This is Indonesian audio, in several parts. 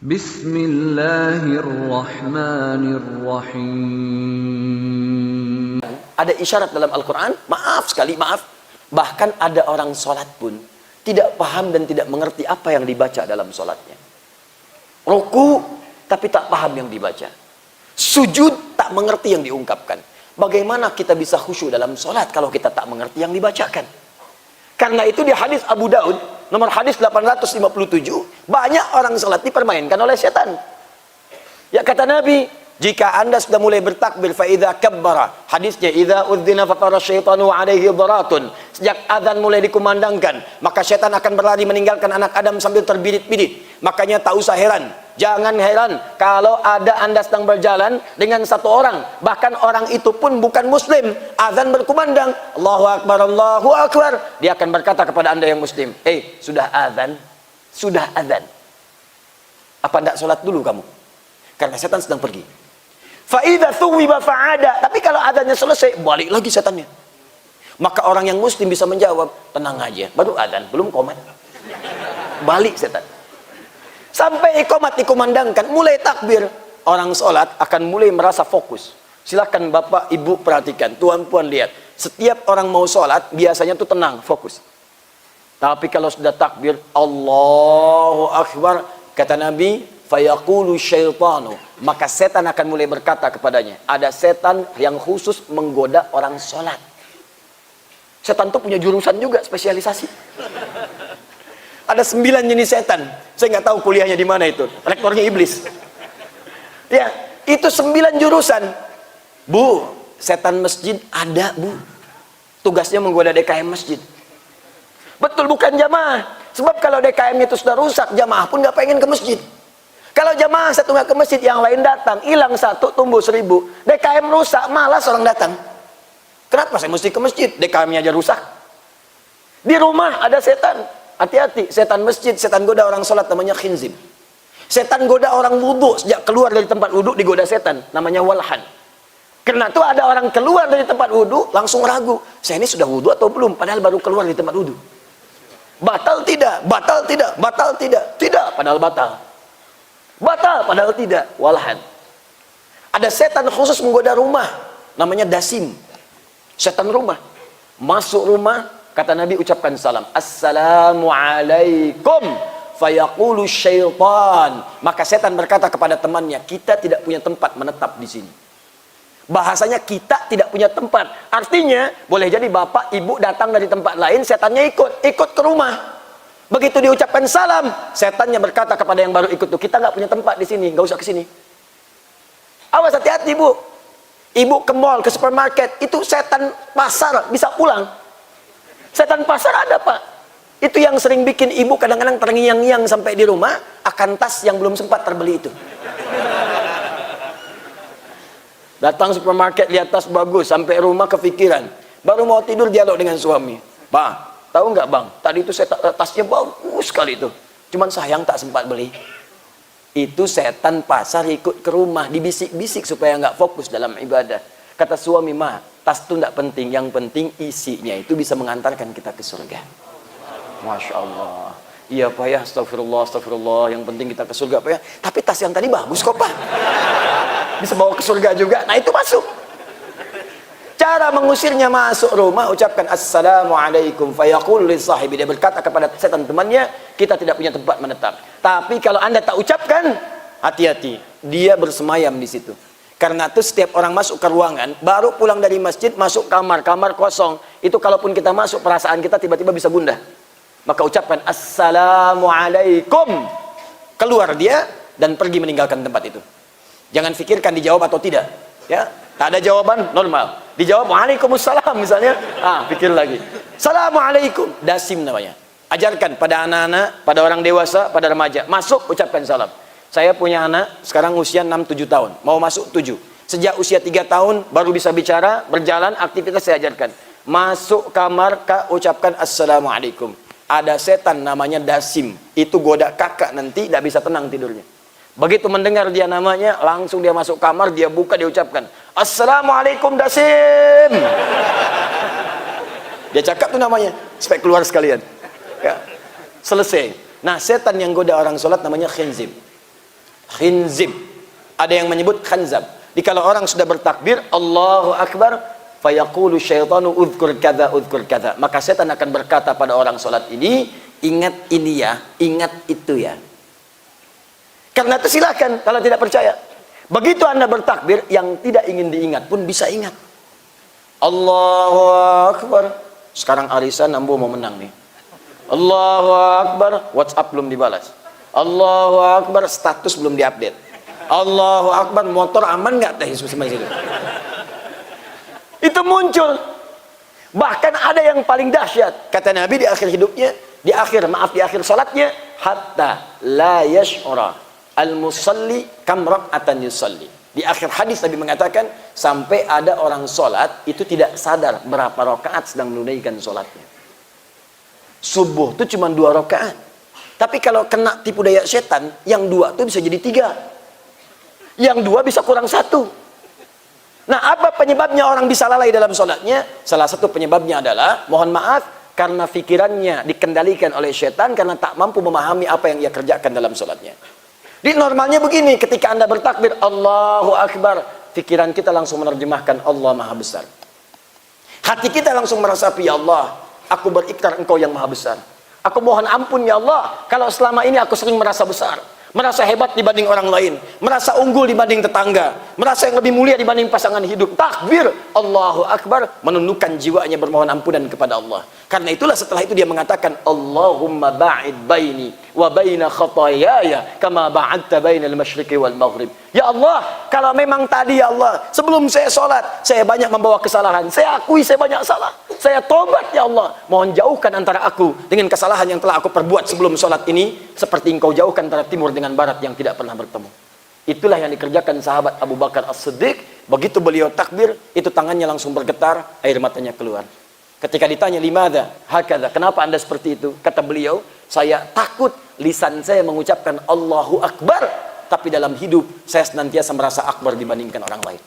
Bismillahirrahmanirrahim. Ada isyarat dalam Al-Quran, maaf, bahkan ada orang sholat pun tidak paham dan tidak mengerti apa yang dibaca dalam sholatnya. Ruku tapi tak paham yang dibaca, sujud tak mengerti yang diungkapkan. Bagaimana kita bisa khusyuk dalam sholat kalau kita tak mengerti yang dibacakan? Karena itu di hadis Abu Daud nomor hadis 857, banyak orang sholat dipermainkan oleh setan. Ya kata Nabi, jika anda sudah mulai bertakbir, fa idza kabbara, hadisnya idza udzina fatara syaitanu alaihi dharatun, sejak azan mulai dikumandangkan, maka setan akan berlari meninggalkan anak Adam sambil terbirit-birit. Makanya tak usah heran, jangan heran kalau ada anda sedang berjalan dengan satu orang, bahkan orang itu pun bukan muslim, azan berkumandang, Allahu Akbar, dia akan berkata kepada anda yang muslim, sudah azan, apa tidak sholat dulu kamu? Karena setan sedang pergi. Fa'idha thuwiba fa'ada, tapi kalau adanya selesai, balik lagi setannya. Maka orang yang muslim bisa menjawab, tenang aja, baru adzan, belum qomat. Balik setan. Sampai iqamat dikumandangkan, mulai takbir, orang sholat akan mulai merasa fokus. Silakan bapak ibu perhatikan, tuan puan lihat, setiap orang mau sholat biasanya tuh tenang, fokus. Tapi kalau sudah takbir, Allahu Akbar, kata Nabi, fayaqulu syaitanu, maka setan akan mulai berkata kepadanya. Ada setan yang khusus menggoda orang sholat. Setan itu punya jurusan juga, spesialisasi. Ada 9 jenis setan. Saya nggak tahu kuliahnya di mana itu. Rektornya iblis. Ya, itu 9 jurusan. Bu, setan masjid ada, Bu. Tugasnya menggoda DKM masjid. Betul, bukan jamaah. Sebab kalau DKM itu sudah rusak, jamaah pun nggak pengen ke masjid. Kalau jamaah satu nggak ke masjid, yang lain datang, hilang satu, tumbuh 1000. DKM rusak, malas orang datang. Kenapa saya mesti ke masjid? DKM-nya aja rusak. Di rumah ada setan. Hati-hati, setan masjid, setan goda orang sholat, namanya khinzib. Setan goda orang wudhu, sejak keluar dari tempat wudhu digoda setan, namanya walhan. Karena itu ada orang keluar dari tempat wudhu, langsung ragu, saya ini sudah wudhu atau belum? Padahal baru keluar dari tempat wudhu. Batal tidak, tidak, padahal batal. Batal padahal tidak, walhan. Ada setan khusus menggoda rumah, namanya dasim. Setan rumah. Masuk rumah, kata Nabi ucapkan salam, Assalamualaikum, fayaqulu syaitan, maka setan berkata kepada temannya, kita tidak punya tempat menetap di sini. Bahasanya kita tidak punya tempat, artinya boleh jadi bapak ibu datang dari tempat lain, setannya ikut ke rumah. Begitu diucapkan salam, setannya berkata kepada yang baru ikut tuh, kita nggak punya tempat di sini, nggak usah ke sini. Awas, hati-hati Bu. Ibu ke mall, ke supermarket, itu setan pasar bisa pulang. Setan pasar ada Pak. Itu yang sering bikin ibu kadang-kadang terngiang-ngiang sampai di rumah akan tas yang belum sempat terbeli itu. Datang supermarket lihat tas bagus, sampai rumah kepikiran, baru mau tidur dialog dengan suami, Pak, tahu nggak Bang, tadi itu tasnya bagus sekali itu, cuman sayang tak sempat beli. Itu setan pasar ikut ke rumah, dibisik-bisik supaya nggak fokus dalam ibadah. Kata suami, Ma, tas itu nggak penting, yang penting isinya itu bisa mengantarkan kita ke surga. Masya Allah. Iya Pak ya, astagfirullah, yang penting kita ke surga Pak ya. Tapi tas yang tadi bagus kok Pak, bisa bawa ke surga juga. Nah itu masuk. Cara mengusirnya masuk rumah, ucapkan Assalamualaikum, fayaqul li sahibi, dia berkata kepada setan temannya, kita tidak punya tempat menetap. Tapi kalau anda tak ucapkan, hati-hati, dia bersemayam di situ. Karena itu setiap orang masuk ke ruangan, baru pulang dari masjid, masuk kamar kosong, itu kalaupun kita masuk, perasaan kita tiba-tiba bisa gundah. Maka ucapkan Assalamualaikum, keluar dia dan pergi meninggalkan tempat itu. Jangan fikirkan dijawab atau tidak, ya. Tak ada jawaban, normal. Dijawab Waalaikumsalam misalnya, pikir lagi. Assalamualaikum, dasim namanya. Ajarkan pada anak-anak, pada orang dewasa, pada remaja. Masuk, ucapkan salam. Saya punya anak, sekarang usia 6-7 tahun. Mau masuk 7. Sejak usia 3 tahun, baru bisa bicara, berjalan, aktivitas saya ajarkan. Masuk kamar, Kak, ucapkan Assalamualaikum. Ada setan namanya dasim. Itu goda kakak nanti, tidak bisa tenang tidurnya. Begitu mendengar dia namanya, langsung dia masuk kamar, dia buka, dia ucapkan Assalamualaikum dasim. Dia cakap tuh namanya, supaya keluar sekalian ya. Selesai. Nah setan yang goda orang sholat namanya khinzib. khinzib. Ada yang menyebut khanzab. Jadi kalau orang sudah bertakbir Allahu Akbar, fayaqulu syaitanu udhkur kadza udhkur kadza, maka setan akan berkata pada orang sholat ini, ingat ini ya, ingat itu ya. Karena itu silakan kalau tidak percaya. Begitu Anda bertakbir, yang tidak ingin diingat pun bisa ingat. Allahu Akbar. Sekarang arisan Ambo mau menang nih. Allahu Akbar, WhatsApp belum dibalas. Allahu Akbar, status belum diupdate. Allahu Akbar, motor aman nggak teh? Itu muncul. Bahkan ada yang paling dahsyat. Kata Nabi di akhir hidupnya, di akhir salatnya, hatta la yash'ura al-musalli kam rak'atan yusalli. Di akhir hadis Nabi mengatakan, sampai ada orang sholat itu tidak sadar berapa rakaat sedang menunaikan sholatnya. Subuh itu cuma 2 rakaat. Tapi kalau kena tipu daya setan, yang 2 itu bisa jadi 3. Yang 2 bisa kurang 1. Nah, apa penyebabnya orang bisa lalai dalam sholatnya? Salah satu penyebabnya adalah, mohon maaf, karena pikirannya dikendalikan oleh setan, karena tak mampu memahami apa yang ia kerjakan dalam sholatnya. Di normalnya begini, ketika Anda bertakbir Allahu Akbar, pikiran kita langsung menerjemahkan Allah Maha Besar. Hati kita langsung meresapi, ya Allah, aku berikrar Engkau yang Maha Besar. Aku mohon ampun ya Allah, kalau selama ini aku sering merasa besar, merasa hebat dibanding orang lain, merasa unggul dibanding tetangga, merasa yang lebih mulia dibanding pasangan hidup. Takbir Allahu Akbar, menundukkan jiwanya bermohon ampunan kepada Allah. Karena itulah setelah itu dia mengatakan, Allahumma ba'id baini wa baina khatayaya kama ba'adta bainal masyriqi wal maghrib. Ya Allah, kalau memang tadi ya Allah, sebelum saya sholat, saya banyak membawa kesalahan, saya akui saya banyak salah, saya tobat ya Allah, mohon jauhkan antara aku dengan kesalahan yang telah aku perbuat sebelum sholat ini, seperti Engkau jauhkan antara timur dengan barat yang tidak pernah bertemu. Itulah yang dikerjakan sahabat Abu Bakar As-Siddiq. Begitu beliau takbir, itu tangannya langsung bergetar, air matanya keluar. Ketika ditanya, limadha hakadha, kenapa Anda seperti itu? Kata beliau, saya takut lisan saya mengucapkan Allahu Akbar, tapi dalam hidup saya senantiasa merasa akbar dibandingkan orang lain.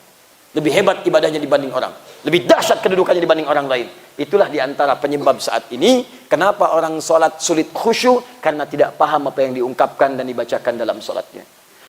Lebih hebat ibadahnya dibanding orang, lebih dahsyat kedudukannya dibanding orang lain. Itulah diantara penyebab saat ini kenapa orang sholat sulit khusyuk, karena tidak paham apa yang diungkapkan dan dibacakan dalam sholatnya.